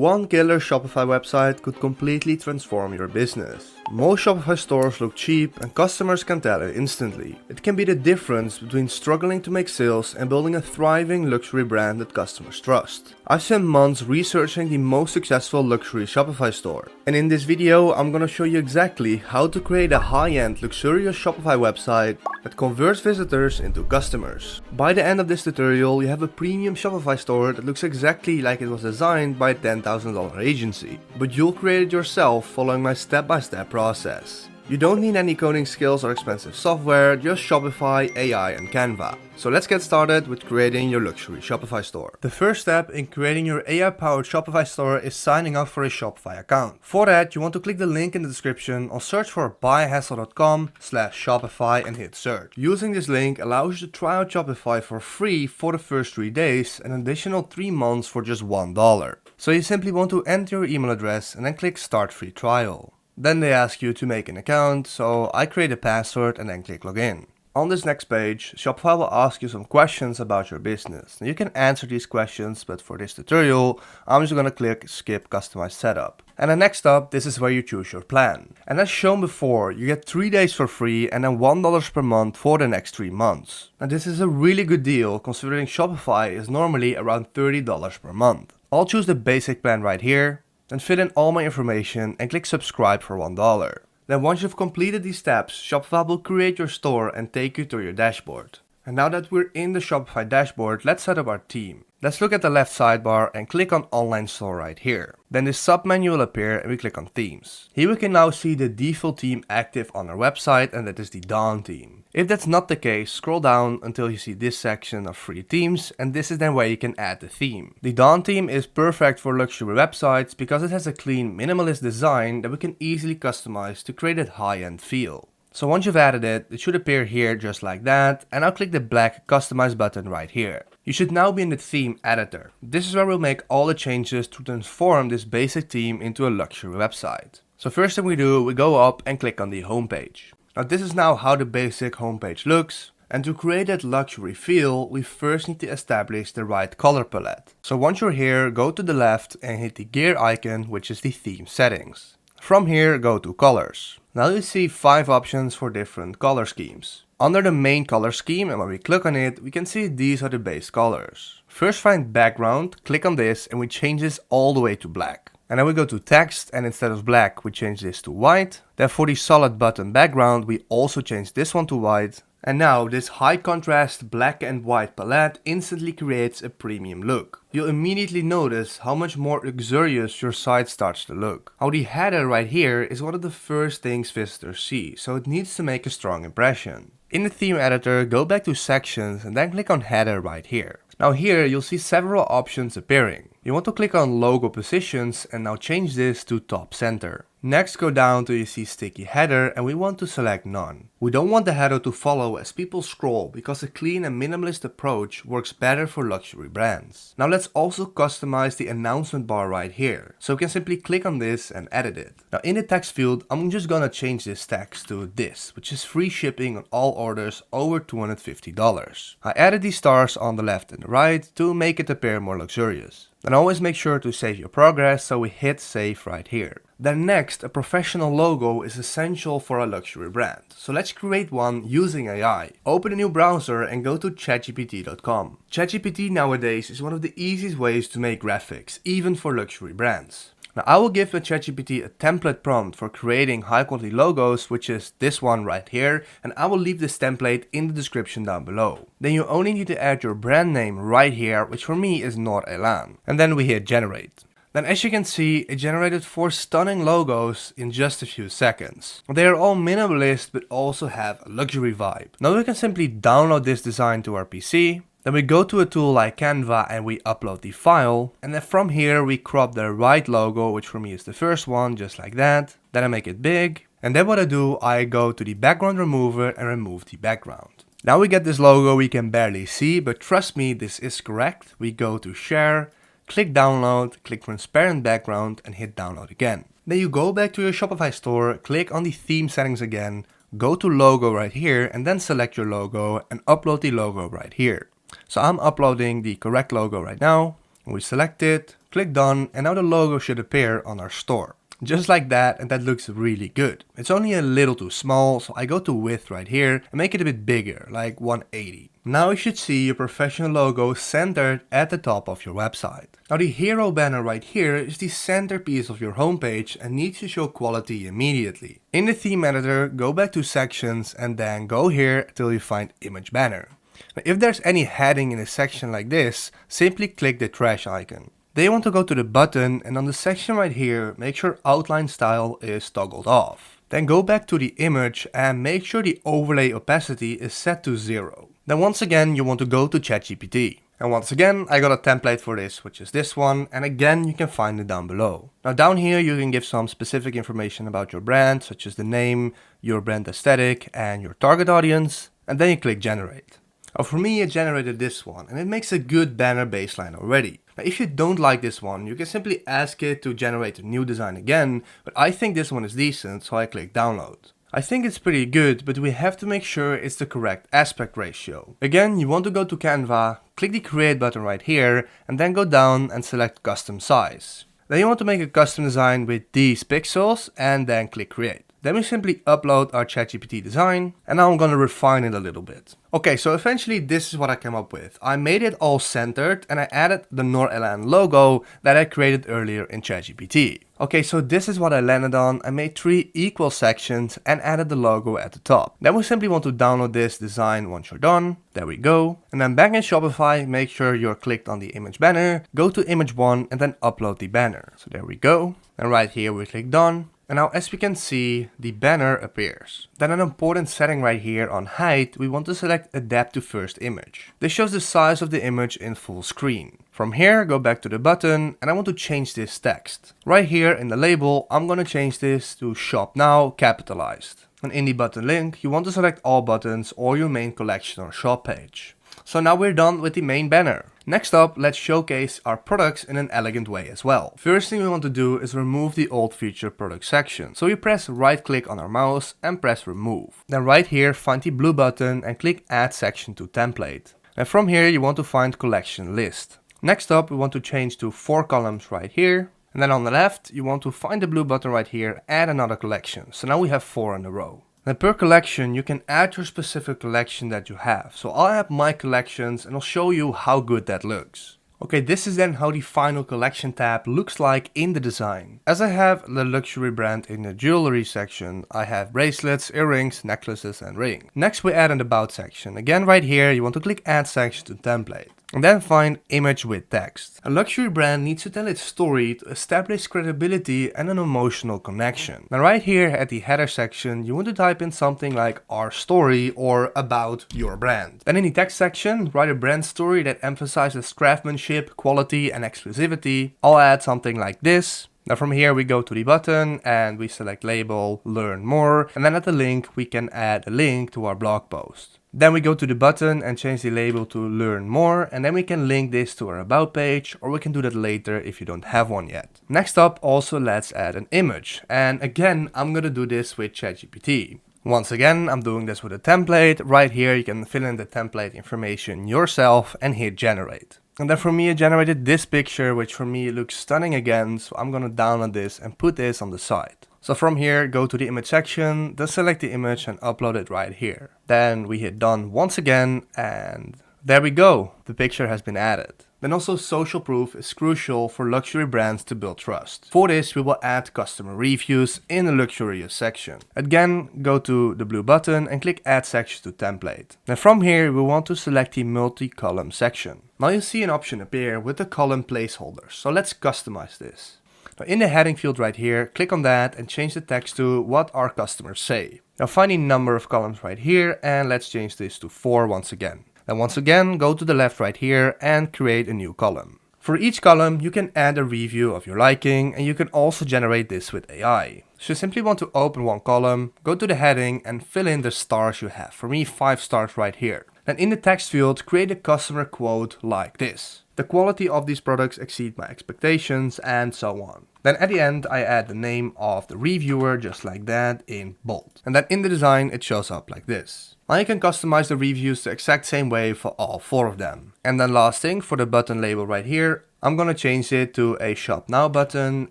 One killer Shopify website could completely transform your business. Most Shopify stores look cheap and customers can tell it instantly. It can be the difference between struggling to make sales and building a thriving luxury brand that customers trust. I've spent months researching the most successful luxury Shopify store. And in this video, I'm gonna show you exactly how to create a high-end luxurious Shopify website that converts visitors into customers. By the end of this tutorial, you have a premium Shopify store that looks exactly like it was designed by a $10,000 agency. But you'll create it yourself following my step-by-step process. You don't need any coding skills or expensive software, just Shopify, AI and Canva. So let's get started with creating your luxury Shopify store. The first step in creating your AI-powered Shopify store is signing up for a Shopify account. For that, you want to click the link in the description or search for buyhassle.com/Shopify and hit search. Using this link allows you to try out Shopify for free for the first 3 days and an additional 3 months for just $1. So you simply want to enter your email address and then click Start Free Trial. Then they ask you to make an account, so I create a password and then click Login. On this next page, Shopify will ask you some questions about your business. Now you can answer these questions, but for this tutorial, I'm just gonna click Skip Customize Setup. And then next up, this is where you choose your plan. And as shown before, you get 3 days for free and then $1 per month for the next 3 months. Now this is a really good deal considering Shopify is normally around $30 per month. I'll choose the basic plan right here. Then fill in all my information and click subscribe for $1. Then once you've completed these steps, Shopify will create your store and take you to your dashboard. And now that we're in the Shopify dashboard, let's set up our theme. Let's look at the left sidebar and click on Online Store right here. Then this sub-menu will appear and we click on Themes. Here we can now see the default theme active on our website, and that is the Dawn theme. If that's not the case, scroll down until you see this section of free themes, and this is then where you can add the theme. The Dawn theme is perfect for luxury websites because it has a clean, minimalist design that we can easily customize to create a high-end feel. So once you've added it, it should appear here just like that, and I'll click the black Customize button right here. You should now be in the theme editor. This is where we'll make all the changes to transform this basic theme into a luxury website. So first thing we do, we go up and click on the homepage. Now this is now how the basic homepage looks. And to create that luxury feel, we first need to establish the right color palette. So once you're here, go to the left and hit the gear icon, which is the theme settings. From here, go to colors. Now you see 5 options for different color schemes. Under the main color scheme, and when we click on it, we can see these are the base colors. First find background, click on this, and we change this all the way to black. And then we go to text, and instead of black, we change this to white. Then for the solid button background, we also change this one to white. And now this high contrast black and white palette instantly creates a premium look. You'll immediately notice how much more luxurious your site starts to look. How the header right here is one of the first things visitors see, so it needs to make a strong impression. In the theme editor, go back to sections and then click on header right here. Now here you'll see several options appearing. You want to click on logo positions and now change this to top center. Next go down till you see sticky header and we want to select none. We don't want the header to follow as people scroll because a clean and minimalist approach works better for luxury brands. Now let's also customize the announcement bar right here. So we can simply click on this and edit it. Now in the text field, I'm just gonna change this text to this, which is free shipping on all orders over $250. I added these stars on the left and the right to make it appear more luxurious. Then always make sure to save your progress, so we hit save right here. Then next, a professional logo is essential for a luxury brand. So let's create one using AI. Open a new browser and go to chatgpt.com. ChatGPT nowadays is one of the easiest ways to make graphics, even for luxury brands. Now I will give ChatGPT a template prompt for creating high quality logos, which is this one right here, and I will leave this template in the description down below. Then you only need to add your brand name right here, which for me is Nord Elan. And then we hit generate. Then as you can see, it generated 4 stunning logos in just a few seconds. They are all minimalist but also have a luxury vibe. Now we can simply download this design to our PC. Then we go to a tool like Canva and we upload the file. And then from here we crop the right logo, which for me is the first one, just like that. Then I make it big. And then what I do, I go to the background remover and remove the background. Now we get this logo we can barely see, but trust me, this is correct. We go to share, click download, click transparent background and hit download again. Then you go back to your Shopify store, click on the theme settings again, go to logo right here and then select your logo and upload the logo right here. So I'm uploading the correct logo right now. We select it, Click done, and now the logo should appear on our store. Just like that, and that looks really good. It's only a little too small, so I go to width right here and make it a bit bigger, like 180. Now you should see your professional logo centered at the top of your website. Now the hero banner right here is the centerpiece of your homepage and needs to show quality immediately. In the theme editor, go back to sections and then go here till you find image banner. Now, if there's any heading in a section like this, simply click the trash icon. Then you want to go to the button, and on the section right here, make sure outline style is toggled off. Then go back to the image and make sure the overlay opacity is set to 0. Then once again you want to go to ChatGPT. And once again I got a template for this, which is this one, and again you can find it down below. Now down here you can give some specific information about your brand, such as the name, your brand aesthetic and your target audience, and then you click generate. Now for me it generated this one, and it makes a good banner baseline already. Now if you don't like this one, you can simply ask it to generate a new design again, but I think this one is decent, so I click download. I think it's pretty good, but we have to make sure it's the correct aspect ratio. Again, you want to go to Canva, click the create button right here, and then go down and select custom size. Then you want to make a custom design with these pixels and then click create. Then we simply upload our ChatGPT design, and now I'm gonna refine it a little bit. Okay, so eventually this is what I came up with. I made it all centered and I added the Nor-Elan logo that I created earlier in ChatGPT. Okay, so this is what I landed on. I made 3 equal sections and added the logo at the top. Then we simply want to download this design once you're done. There we go. And then back in Shopify, make sure you're clicked on the image banner, go to image 1 and then upload the banner. So there we go. And right here we click done. And now as we can see, the banner appears. Then an important setting right here on height, we want to select adapt to first image. This shows the size of the image in full screen. From here, go back to the button and I want to change this text. Right here in the label, I'm going to change this to shop now capitalized. And in the button link, you want to select all buttons or your main collection or shop page. So now we're done with the main banner. Next up, let's showcase our products in an elegant way as well. First thing we want to do is remove the old feature product section. So we press right click on our mouse and press remove. Then right here, find the blue button and click add section to template. And from here, you want to find collection list. Next up, we want to change to 4 columns right here. And then on the left, you want to find the blue button right here, add another collection. So now we have 4 in a row. Then per collection, you can add your specific collection that you have. So I'll add my collections and I'll show you how good that looks. Okay, this is then how the final collection tab looks like in the design. As I have the luxury brand in the jewelry section, I have bracelets, earrings, necklaces and rings. Next we add an about section. Again right here, you want to click add section to template. And then find image with text. A luxury brand needs to tell its story to establish credibility and an emotional connection. Now right here at the header section, you want to type in something like our story or about your brand. Then in the text section, write a brand story that emphasizes craftsmanship, quality and exclusivity. I'll add something like this. Now from here we go to the button and we select label, learn more, and then at the link we can add a link to our blog post. Then we go to the button and change the label to learn more, and then we can link this to our about page, or we can do that later if you don't have one yet. Next up, also let's add an image, and again I'm gonna do this with ChatGPT. Once again, I'm doing this with a template. Right here you can fill in the template information yourself and hit generate. And then for me, it generated this picture, which for me looks stunning again. So I'm gonna download this and put this on the site. So from here, go to the image section, then select the image and upload it right here. Then we hit done once again and there we go. The picture has been added. Then also social proof is crucial for luxury brands to build trust. For this, we will add customer reviews in the luxurious section. Again, go to the blue button and click add section to template. Then from here, we want to select the multi-column section. Now you see an option appear with the column placeholders. So let's customize this. Now in the heading field right here, click on that and change the text to what our customers say. Now find the number of columns right here and let's change this to 4 once again. Then once again, go to the left right here and create a new column. For each column, you can add a review of your liking, and you can also generate this with AI. So you simply want to open one column, go to the heading and fill in the stars you have. For me, 5 stars right here. Then in the text field, create a customer quote like this. the quality of these products exceed my expectations, and so on. Then at the end, I add the name of the reviewer just like that in bold. And then in the design, it shows up like this. Now you can customize the reviews the exact same way for all 4 of them. And then last thing, for the button label right here, I'm gonna change it to a Shop Now button,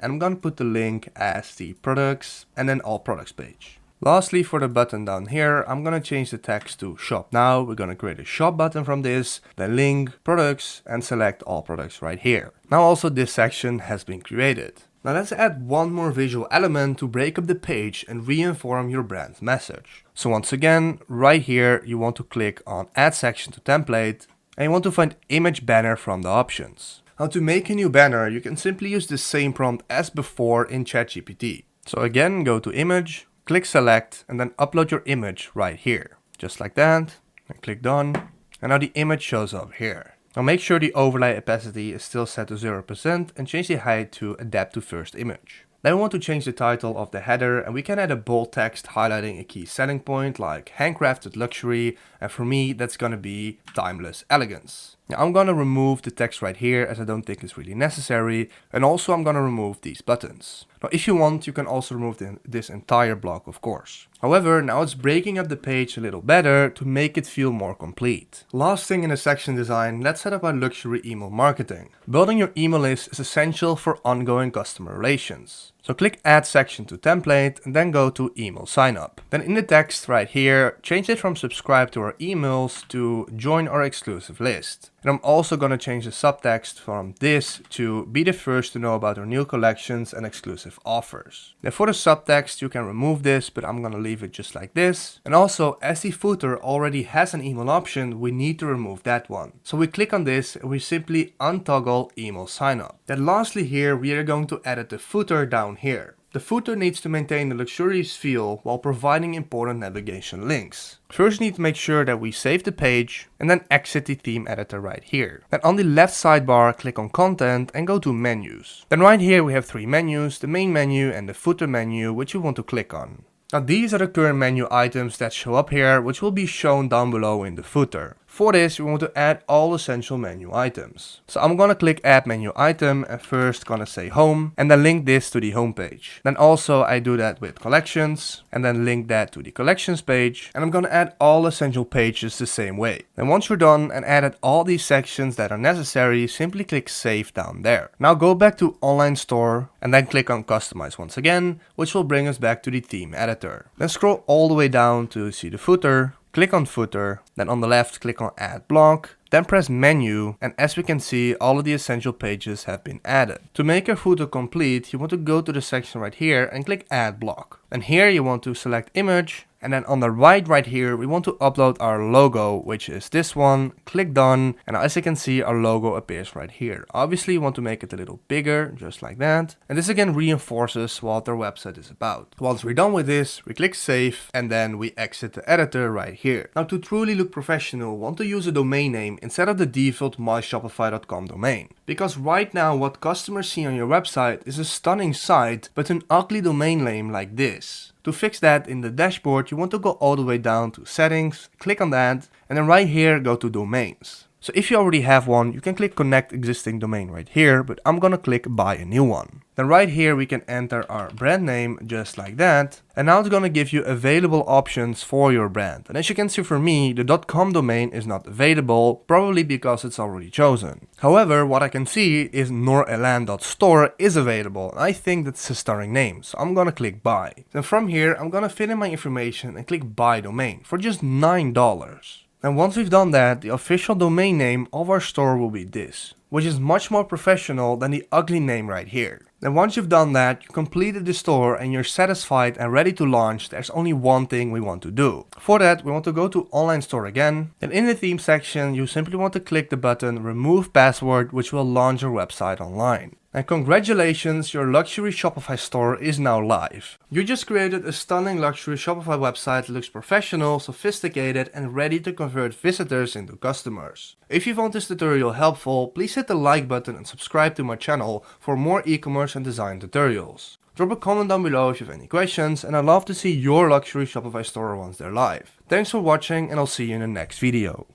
and I'm gonna put the link as the products and then all products page. Lastly, for the button down here, I'm gonna change the text to Shop Now. We're gonna create a shop button from this, then link, products, and select all products right here. Now also this section has been created. Now let's add one more visual element to break up the page and reinform your brand message. So once again, right here, you want to click on Add Section to Template, and you want to find Image Banner from the options. Now to make a new banner, you can simply use the same prompt as before in ChatGPT. So again, go to Image, click Select, and then upload your image right here. Just like that, and click Done, and now the image shows up here. Now make sure the overlay opacity is still set to 0% and change the height to adapt to first image. Then we want to change the title of the header, and we can add a bold text highlighting a key selling point like handcrafted luxury, and for me that's gonna be timeless elegance. Now I'm gonna remove the text right here as I don't think it's really necessary, and also I'm gonna remove these buttons. Now if you want, you can also remove this entire block, of course. However, now it's breaking up the page a little better to make it feel more complete. Last thing in the section design, let's set up our luxury email marketing. Building your email list is essential for ongoing customer relations. So click Add Section to Template and then go to Email Sign Up. Then in the text right here, change it from subscribe to our emails to join our exclusive list. And I'm also going to change the subtext from this to be the first to know about our new collections and exclusive offers. Then for the subtext, you can remove this, but I'm going to leave it just like this. And also, as the footer already has an email option, we need to remove that one. So we click on this and we simply untoggle Email Sign Up. Then lastly here, we are going to edit the footer down here. The footer needs to maintain the luxurious feel while providing important navigation links. First, we need to make sure that we save the page and then exit the theme editor right here. Then on the left sidebar, click on Content and go to Menus. Then right here we have 3 menus, the main menu and the footer menu, which you want to click on. Now these are the current menu items that show up here, which will be shown down below in the footer. For this, we want to add all essential menu items. So I'm gonna click Add Menu Item and first gonna say Home and then link this to the home page. Then also I do that with Collections and then link that to the Collections page, and I'm gonna add all essential pages the same way. Then once you're done and added all these sections that are necessary, simply click Save down there. Now go back to Online Store and then click on Customize once again, which will bring us back to the theme editor. Then scroll all the way down to see the footer. Click on Footer, then on the left click on Add Block, then press Menu, and as we can see, all of the essential pages have been added. To make your footer complete, you want to go to the section right here and click Add Block. And here you want to select Image, and then on the right here, we want to upload our logo, which is this one. Click Done, and as you can see, our logo appears right here. Obviously, you want to make it a little bigger, just like that. And this again reinforces what our website is about. Once we're done with this, we click Save, and then we exit the editor right here. Now, to truly look professional, we want to use a domain name instead of the default myshopify.com domain. Because right now, what customers see on your website is a stunning site, but an ugly domain name like this. To fix that in the dashboard, you want to go all the way down to Settings, click on that, and then right here go to Domains. So if you already have one, you can click Connect Existing Domain right here, but I'm gonna click Buy a New One. Then right here we can enter our brand name just like that, and now it's gonna give you available options for your brand. And as you can see for me, the .com domain is not available, probably because it's already chosen. However, what I can see is norelan.store is available, and I think that's a stunning name, so I'm gonna click Buy. Then from here, I'm gonna fill in my information and click Buy Domain for just $9. And once we've done that, the official domain name of our store will be this, which is much more professional than the ugly name right here. Then once you've done that, you completed the store and you're satisfied and ready to launch, there's only one thing we want to do. For that, we want to go to Online Store again. Then in the theme section, you simply want to click the button Remove Password, which will launch your website online. And congratulations, your luxury Shopify store is now live. You just created a stunning luxury Shopify website that looks professional, sophisticated, and ready to convert visitors into customers. If you found this tutorial helpful, please hit the like button and subscribe to my channel for more e-commerce and design tutorials. Drop a comment down below if you have any questions, and I'd love to see your luxury Shopify store once they're live. Thanks for watching, and I'll see you in the next video.